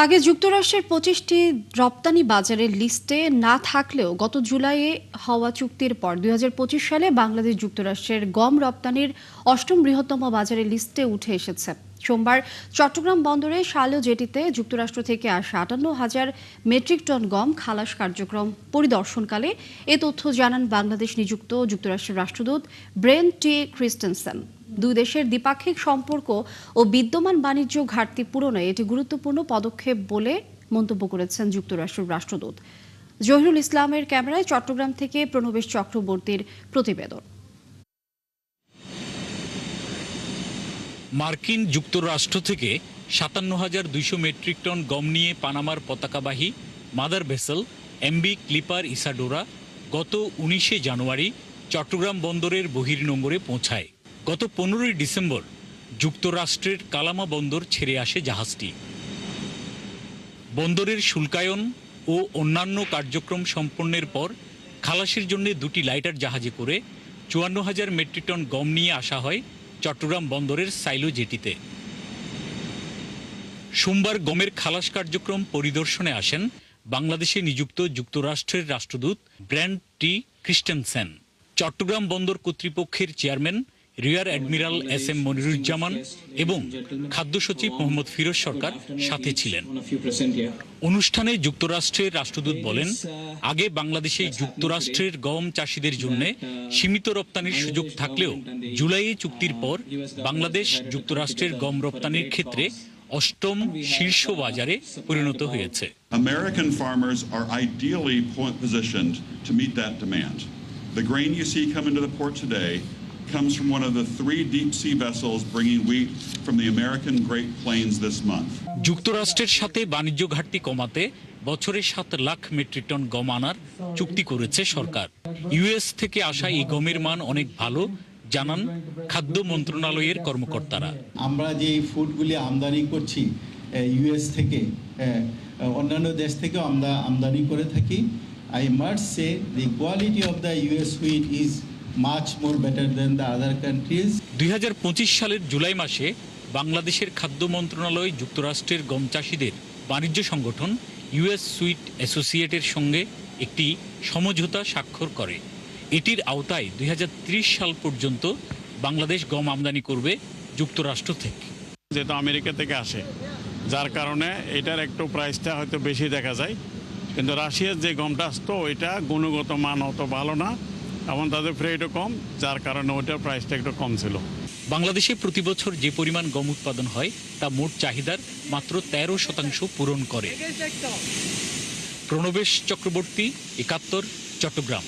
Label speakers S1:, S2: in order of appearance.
S1: আগে যুক্তরাষ্ট্রের ২৫টি রপ্তানি বাজারের লিস্টে না থাকলেও গত জুলাইয়ে হওয়া চুক্তির পর ২০২৫ সালে বাংলাদেশ যুক্তরাষ্ট্রের গম রপ্তানির অষ্টম বৃহত্তম বাজারের লিস্টে উঠে এসেছে। সোমবার চট্টগ্রাম বন্দরে শালু জেটিতে যুক্তরাষ্ট্র থেকে আসা ৫৮,০০০ মেট্রিক টন গম খালাস কার্যক্রম পরিদর্শনকালে এ তথ্য জানান বাংলাদেশ নিযুক্ত যুক্তরাষ্ট্রের রাষ্ট্রদূত ব্রেন টি ক্রিস্টেনসেন। দুই দেশের দ্বিপাক্ষিক সম্পর্ক ও বিদ্যমান বাণিজ্য ঘাটতি পূরণে এটি গুরুত্বপূর্ণ পদক্ষেপ বলে মন্তব্য করেছেন যুক্তরাষ্ট্রের রাষ্ট্রদূত। জহিরুল ইসলামের ক্যামেরায় চট্টগ্রাম থেকে প্রণবেশ চক্রবর্তীর প্রতিবেদন।
S2: মার্কিন যুক্তরাষ্ট্র থেকে ৫৭,২০০ মেট্রিক টন গম নিয়ে পানামার পতাকাবাহী মাদার ভেসেল এমবি ক্লিপার ইসাডোরা গত ১৯ জানুয়ারি চট্টগ্রাম বন্দরের বহির্নোঙরে পৌঁছায়। গত ১৫ ডিসেম্বর যুক্তরাষ্ট্রের কালামা বন্দর ছেড়ে আসে জাহাজটি। বন্দরের শুল্কায়ন ও অন্যান্য কার্যক্রম সম্পন্নের পর খালাসের জন্য দুটি লাইটার জাহাজে করে ৫৪,০০০ মেট্রিক টন গম নিয়ে আসা হয় চট্টগ্রাম বন্দরের সাইলো জেটিতে। সোমবার গমের খালাস কার্যক্রম পরিদর্শনে আসেন বাংলাদেশে নিযুক্ত যুক্তরাষ্ট্রের রাষ্ট্রদূত ব্রেন্ট টি ক্রিস্টেনসেন। চট্টগ্রাম বন্দর কর্তৃপক্ষের chairman rear admiral S M Moniruzzaman এবং খাদ্য সচিব মোহাম্মদ ফিরোজ সরকার সাথে ছিলেন। অনুষ্ঠানে যুক্তরাষ্ট্রের রাষ্ট্রদূত বলেন, আগে বাংলাদেশে যুক্তরাষ্ট্রের গম চাষিদের জন্য সীমিত রপ্তানির সুযোগ থাকলেও জুলাইয়ে চুক্তির পর বাংলাদেশ যুক্তরাষ্ট্রের গম রপ্তানির ক্ষেত্রে অষ্টম শীর্ষ বাজারে পরিণত হয়েছে।
S3: American farmers are ideally positioned to meet that demand. The grain you see come into the port today comes from one of the 3 deep sea vessels bringing wheat from the American Great Plains this month.
S2: যুক্তরাষ্ট্রের সাথে বাণিজ্য ঘাটতি কমাতে বছরে ৭ lakh metric ton গম আনার চুক্তি করেছে সরকার। ইউএস থেকে আসা এই গমের মান অনেক ভালো জানান খাদ্য মন্ত্রণালয়ের কর্মকর্তারা।
S4: আমরা যে ফুডগুলি আমদানি করছি ইউএস থেকে, অন্যান্য দেশ থেকেও আমরা আমদানি করে থাকি। I must say the quality of the US wheat is much more better than the other countries.
S2: ২০২৫ সালের জুলাই মাসে বাংলাদেশের খাদ্য মন্ত্রণালয় যুক্তরাষ্ট্রের গম চাষিদের বাণিজ্য সংগঠন ইউএস সুইট অ্যাসোসিয়েটের সঙ্গে একটি সমঝোতা স্বাক্ষর করে। এটির আওতায় ২০৩০ সাল পর্যন্ত বাংলাদেশ গম আমদানি করবে যুক্তরাষ্ট্র থেকে।
S5: যেহেতু আমেরিকা থেকে আসে, যার কারণে এটার একটু প্রাইসটা হয়তো বেশি দেখা যায়, কিন্তু রাশিয়ার যে গমটা আসতো ওইটা গুণগত মান অত ভালো না এবং তাদের ফ্রেটও কম, যার কারণে ওইটার প্রাইসটা একটু কম ছিল।
S2: বাংলাদেশে প্রতি বছর যে পরিমাণ গম উৎপাদন হয় তা মোট চাহিদার মাত্র ১৩% পূরণ করে। প্রণবেশ চক্রবর্তী, ৭১, চট্টগ্রাম।